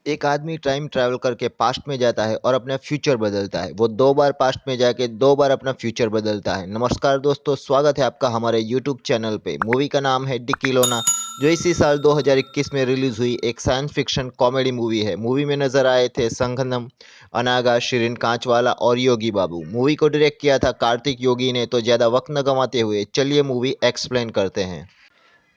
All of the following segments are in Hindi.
एक आदमी टाइम ट्रैवल करके पास्ट में जाता है और अपना फ्यूचर बदलता है। वो 2 बार पास्ट में जाके 2 बार अपना फ्यूचर बदलता है। नमस्कार दोस्तों, स्वागत है आपका हमारे यूट्यूब चैनल पे। मूवी का नाम है डिकीलोना, जो इसी साल 2021 में रिलीज़ हुई एक साइंस फिक्शन कॉमेडी मूवी है। मूवी में नज़र आए थे संघनम, अनागा, शिरीन कांचवाला और योगी बाबू। मूवी को डायरेक्ट किया था कार्तिक योगी ने। तो ज़्यादा वक्त न गंवाते हुए चलिए मूवी एक्सप्लेन करते हैं।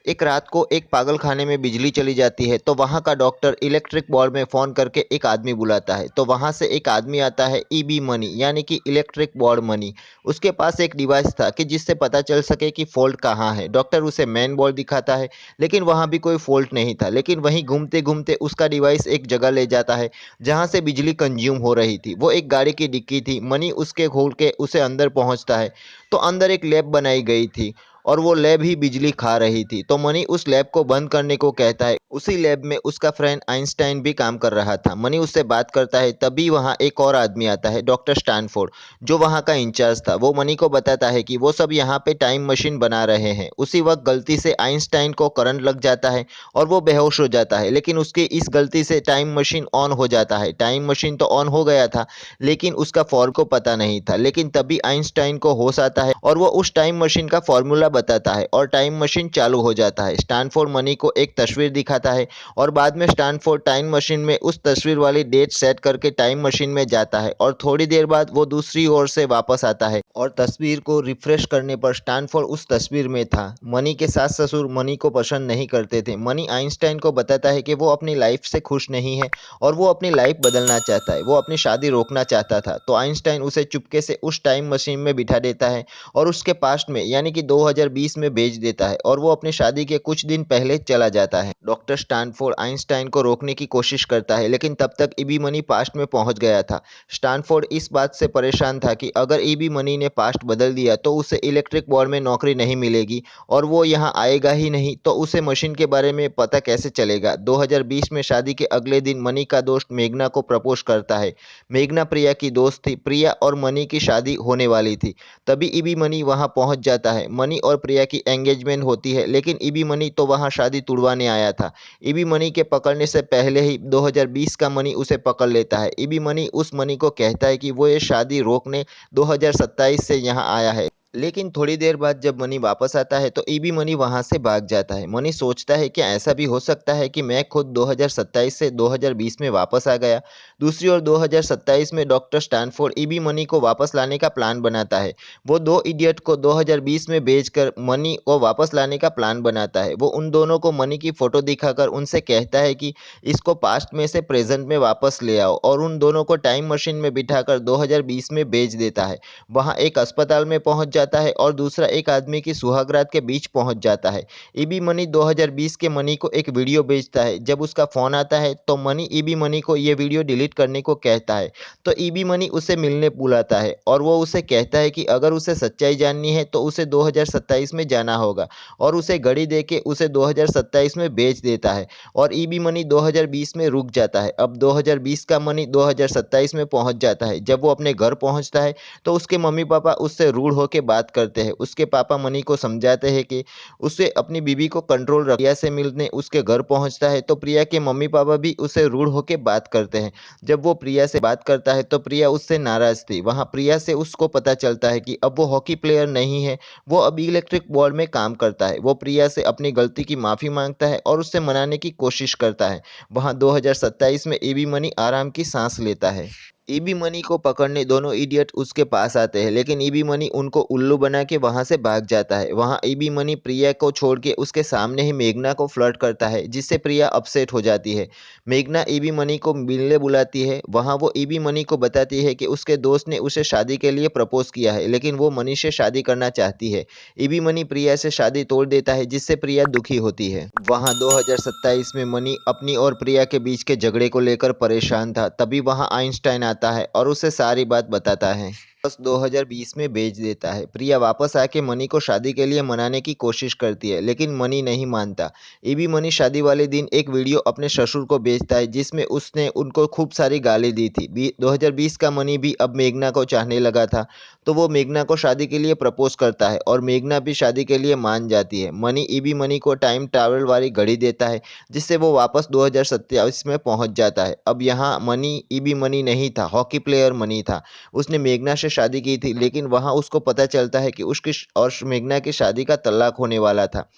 एक रात को एक पागलखाने में बिजली चली जाती है, तो वहाँ का डॉक्टर इलेक्ट्रिक बोर्ड में फ़ोन करके एक आदमी बुलाता है। तो वहाँ से एक आदमी आता है, ईबी मनी यानी कि इलेक्ट्रिक बोर्ड मनी। उसके पास एक डिवाइस था कि जिससे पता चल सके कि फ़ॉल्ट कहाँ है। डॉक्टर उसे मेन बोर्ड दिखाता है, लेकिन वहाँ भी कोई फ़ॉल्ट नहीं था। लेकिन वहीं घूमते-घूमते उसका डिवाइस एक जगह ले जाता है, जहाँ से बिजली कंज़्यूम हो रही थी। वो एक गाड़ी की डिक्की थी। मनी उसके खोल के उसे अंदर पहुँचता है, तो अंदर एक लैब बनाई गई थी और वो लैब ही बिजली खा रही थी। तो मनी उस लैब को बंद करने को कहता है। उसी लैब में उसका फ्रेंड आइंस्टाइन भी काम कर रहा था। मनी उससे बात करता है, तभी वहाँ एक और आदमी आता है, डॉक्टर स्टैनफोर्ड, जो वहाँ का इंचार्ज था। वो मनी को बताता है कि वो सब यहाँ पे टाइम मशीन बना रहे हैं। उसी वक्त गलती से आइंस्टाइन को करंट लग जाता है और वो बेहोश हो जाता है। लेकिन उसकी इस गलती से टाइम मशीन ऑन हो जाता है। टाइम मशीन तो ऑन हो गया था, लेकिन उसका फॉर्म को पता नहीं था। लेकिन तभी आइंस्टाइन को होश आता है और वो उस टाइम मशीन का फॉर्मूला बताता है और टाइम मशीन चालू हो जाता है। स्टैनफोर्ड मनी को एक तस्वीर दिखाता है और बाद में स्टैनफोर्ड टाइम मशीन में उस तस्वीर वाली डेट सेट करके टाइम मशीन में जाता है और थोड़ी देर बाद वो दूसरी ओर से वापस आता है और तस्वीर को रिफ्रेश करने पर स्टैनफोर्ड उस तस्वीर में था। मनी के सास ससुर मनी को पसंद नहीं करते थे। मनी आइंस्टाइन को बताता है कि वो अपनी लाइफ से खुश नहीं है और वो अपनी लाइफ बदलना चाहता है। वो अपनी शादी रोकना चाहता था। तो आइंस्टाइन उसे चुपके से उस टाइम मशीन में बिठा देता है और उसके पास्ट में यानी कि 2020 में भेज देता है और वो अपनी शादी के कुछ दिन पहले चला जाता है। डॉक्टर स्टैनफोर्ड आइंस्टाइन को रोकने की कोशिश करता है, लेकिन तब तक ईबी मनी पास्ट में पहुंच गया था। स्टैनफोर्ड इस बात से परेशान था कि अगर ईबी मनी ने पास्ट बदल दिया तो उसे इलेक्ट्रिक बोर्ड में नौकरी नहीं मिलेगी और वो यहाँ आएगा ही नहीं, तो उसे मशीन के बारे में पता कैसे चलेगा। 2020 में शादी के अगले दिन मनी का दोस्त मेघना को प्रपोज करता है। मेघना प्रिया की दोस्त थी। प्रिया और मनी की शादी होने वाली थी। तभी ईबी मनी वहां पहुंच जाता है। मनी और प्रिया की एंगेजमेंट होती है, लेकिन ईबी मनी तो वहां शादी तुड़वाने आया था। ईबी मनी के पकड़ने से पहले ही 2020 का मनी उसे पकड़ लेता है। ईबी मनी उस मनी को कहता है कि वो ये शादी रोकने 2027 से यहाँ आया है। लेकिन थोड़ी देर बाद जब मनी वापस आता है, तो ईबी मनी वहां से भाग जाता है। मनी सोचता है कि ऐसा भी हो सकता है कि मैं खुद 2027 से 2020 में वापस आ गया। दूसरी ओर 2027 में डॉक्टर स्टैनफोर्ड ईबी मनी को वापस लाने का प्लान बनाता है। वो दो इडियट को 2020 में भेजकर मनी को वापस लाने का प्लान बनाता है। वो उन दोनों को मनी की फोटो दिखाकर उनसे कहता है कि इसको पास्ट में से प्रेजेंट में वापस ले आओ, और उन दोनों को टाइम मशीन में बिठाकर 2020 में भेज देता है। वहाँ एक अस्पताल में पहुँच जाता है और दूसरा एक आदमी की सुहागरात के बीच पहुँच जाता है। ईबी मनी 2020 के मनी को एक वीडियो भेजता है। जब उसका फ़ोन आता है, तो मनी ईबी मनी को ये वीडियो डिलीट करने को कहता है। तो ईबी मनी उसे मिलने बुलाता है और वो उसे कहता है कि अगर उसे सच्चाई जाननी है तो उसे 2027 में जाना होगा, और उसे घड़ी देके उसे 2027 में भेज देता है और ईबी मनी 2020 में रुक जाता है। अब 2020 का मनी 2027 में पहुंच जाता है। जब वो अपने घर पहुंचता है, तो उसके मम्मी पापा उससे रूड होकर बात करते हैं। उसके पापा मनी को समझाते हैं कि उसे अपनी बीवी को कंट्रोल रख। प्रिया से मिलने उसके घर पहुंचता है, तो प्रिया के मम्मी पापा भी उसे रूड होकर बात करते हैं। जब वो प्रिया से बात करता है, तो प्रिया उससे नाराज थी। वहाँ प्रिया से उसको पता चलता है कि अब वो हॉकी प्लेयर नहीं है, वो अब इलेक्ट्रिक बोर्ड में काम करता है। वो प्रिया से अपनी गलती की माफ़ी मांगता है और उससे मनाने की कोशिश करता है। वहाँ 2027 में एबी मनी आराम की सांस लेता है। ईबी मनी को पकड़ने दोनों इडियट उसके पास आते हैं, लेकिन ईबी मनी उनको उल्लू बना के वहां से भाग जाता है। वहां ईबी मनी प्रिया को छोड़ के उसके सामने ही मेघना को फ्लर्ट करता है, जिससे प्रिया अपसेट हो जाती है। मेघना ईबी मनी को मिलने बुलाती है। वहां वो ईबी मनी को बताती है कि उसके दोस्त ने उसे शादी के लिए प्रपोज किया है, लेकिन वो मनी से शादी करना चाहती है। ईबी मनी प्रिया से शादी तोड़ देता है, जिससे प्रिया दुखी होती है। वहां 2027 में मनी अपनी और प्रिया के बीच के झगड़े को लेकर परेशान था। तभी वहां आइंस्टाइन आता है और उसे सारी बात बताता है। बस 2020 में बेच देता है। प्रिया वापस आके मनी को शादी के लिए मनाने की कोशिश करती है, लेकिन मनी नहीं मानता। ईबी मनी शादी वाले दिन एक वीडियो अपने ससुर को भेजता है जिसमें उसने उनको खूब सारी गाली दी थी। 2020 का मनी भी अब मेघना को चाहने लगा था, तो वो मेघना को शादी के लिए प्रपोज करता है और मेघना भी शादी के लिए मान जाती है। मनी ईबी मनी को टाइम ट्रैवल वाली घड़ी देता है, जिससे वो वापस 2027 में पहुंच जाता है। अब यहाँ मनी ईबी मनी नहीं था, हॉकी प्लेयर मनी था। उसने मेघना से शादी की थी, लेकिन वहाँ उसको पता चलता है कि उसकी और मेघना की शादी का तलाक होने वाला था।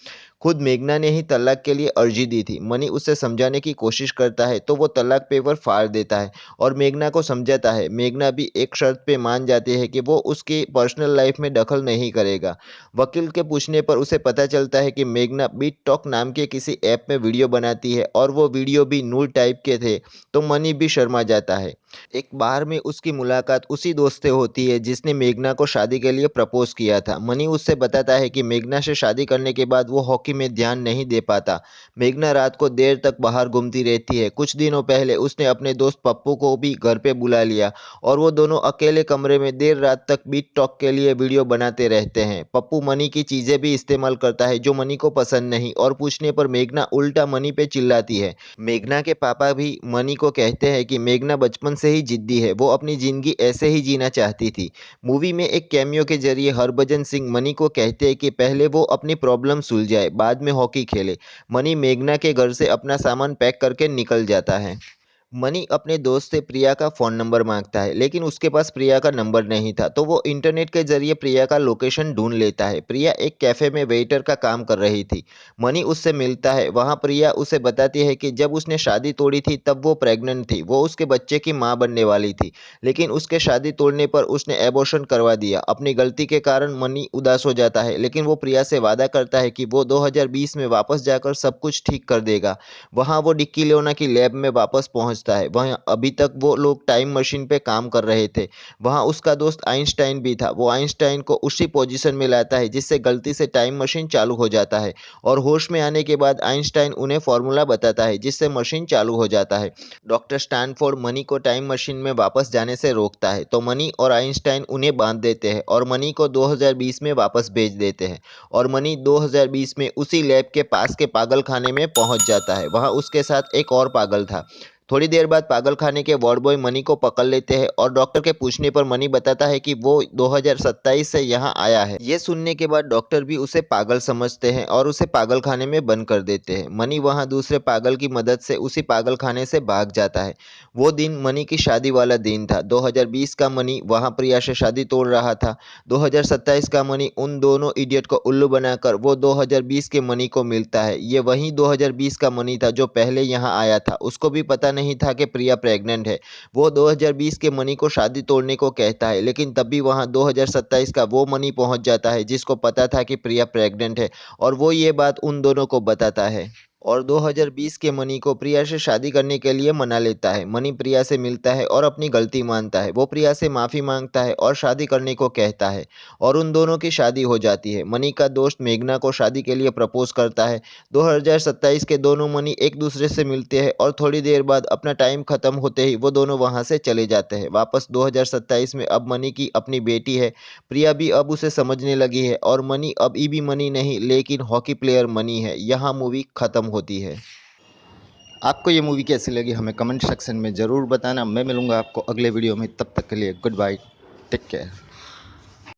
खुद मेघना ने ही तलाक के लिए अर्जी दी थी। मनी उसे समझाने की कोशिश करता है तो वो तलाक पेपर फाड़ देता है और मेघना को समझाता है। मेघना भी एक शर्त पे मान जाती है कि वो उसकी पर्सनल लाइफ में दखल नहीं करेगा। वकील के पूछने पर उसे पता चलता है कि मेघना बीट टॉक नाम के किसी ऐप में वीडियो बनाती है और वो वीडियो भी नूल टाइप के थे, तो मनी भी शर्मा जाता है। एक बार में उसकी मुलाकात उसी दोस्त से होती है जिसने मेघना को शादी के लिए प्रपोज किया था। मनी उससे बताता है कि मेघना से शादी करने के बाद वो हॉकी में ध्यान नहीं दे पाता। मेघना रात को देर तक बाहर घूमती रहती है। कुछ दिनों पहले उसने अपने दोस्त पप्पू को भी घर पे बुला लिया और वो दोनों अकेले कमरे में देर रात तक बीट टॉक के लिए वीडियो बनाते रहते हैं। पप्पू मनी की चीजें भी इस्तेमाल करता है जो मनी को पसंद नहीं, और पूछने पर मेघना उल्टा मनी पे चिल्लाती है। मेघना के पापा भी मनी को कहते हैं कि मेघना बचपन से ही जिद्दी है, वो अपनी जिंदगी ऐसे ही जीना चाहती थी। मूवी में एक कैमियो के जरिए हरभजन सिंह मनी को कहते हैं कि पहले वो अपनी प्रॉब्लम सुलझाए, बाद में हॉकी खेले। मनी मेघना के घर से अपना सामान पैक करके निकल जाता है। मनी अपने दोस्त से प्रिया का फ़ोन नंबर मांगता है, लेकिन उसके पास प्रिया का नंबर नहीं था, तो वो इंटरनेट के जरिए प्रिया का लोकेशन ढूंढ लेता है। प्रिया एक कैफ़े में वेटर का काम कर रही थी। मनी उससे मिलता है। वहाँ प्रिया उसे बताती है कि जब उसने शादी तोड़ी थी तब वो प्रेग्नेंट थी, वो उसके बच्चे की माँ बनने वाली थी, लेकिन उसके शादी तोड़ने पर उसने एबॉर्शन करवा दिया। अपनी गलती के कारण मनी उदास हो जाता है, लेकिन वो प्रिया से वादा करता है कि वो 2020 में वापस जाकर सब कुछ ठीक कर देगा। वहाँ वो डिक्की लेओना की लैब में वापस पहुँचता है। वहाँ अभी तक वो लोग टाइम मशीन पे काम कर रहे थे। वहाँ उसका दोस्त आइंस्टाइन भी था। वो आइंस्टाइन को उसी पोजीशन में लाता है जिससे गलती से टाइम मशीन चालू हो जाता है, और होश में आने के बाद आइंस्टाइन उन्हें फॉर्मूला बताता है जिससे मशीन चालू हो जाता है। डॉक्टर स्टैनफोर्ड मनी को टाइम मशीन में वापस जाने से रोकता है, तो मनी और आइंस्टाइन उन्हें बांध देते हैं और मनी को 2020 में वापस भेज देते हैं। और मनी 2020 में उसी लैब के पास के पागल खाने में पहुंच जाता है। वहां उसके साथ एक और पागल था। थोड़ी देर बाद पागल खाने के वार्ड बॉय मनी को पकड़ लेते हैं और डॉक्टर के पूछने पर मनी बताता है कि वो 2027 से यहाँ आया है। ये सुनने के बाद डॉक्टर भी उसे पागल समझते हैं और उसे पागल खाने में बंद कर देते हैं। मनी वहाँ दूसरे पागल की मदद से उसी पागल खाने से भाग जाता है। वो दिन मनी की शादी वाला दिन था। 2020 का मनी वहाँ प्रिया से शादी तोड़ रहा था। 2027 का मनी उन दोनों इडियट को उल्लू बनाकर वो 2020 के मनी को मिलता है। ये वही 2020 का मनी था जो पहले यहाँ आया था। उसको भी पता नहीं था कि प्रिया प्रेग्नेंट है। वो 2020 के मनी को शादी तोड़ने को कहता है, लेकिन तब भी वहाँ 2027 का वो मनी पहुँच जाता है जिसको पता था कि प्रिया प्रेग्नेंट है, और वो ये बात उन दोनों को बताता है। और 2020 के मनी को प्रिया से शादी करने के लिए मना लेता है। मनी प्रिया से मिलता है और अपनी गलती मानता है। वो प्रिया से माफ़ी मांगता है और शादी करने को कहता है, और उन दोनों की शादी हो जाती है। मनी का दोस्त मेघना को शादी के लिए प्रपोज करता है। 2027 के दोनों मनी एक दूसरे से मिलते हैं और थोड़ी देर बाद अपना टाइम खत्म होते ही वो दोनों वहाँ से चले जाते हैं। वापस 2027 में अब मनी की अपनी बेटी है। प्रिया भी अब उसे समझने लगी है और मनी अब ईबी मनी नहीं, लेकिन हॉकी प्लेयर मनी है। यहाँ मूवी खत्म होती है। आपको ये मूवी कैसी लगी हमें कमेंट सेक्शन में ज़रूर बताना। मैं मिलूँगा आपको अगले वीडियो में, तब तक के लिए गुड बाय, टेक केयर।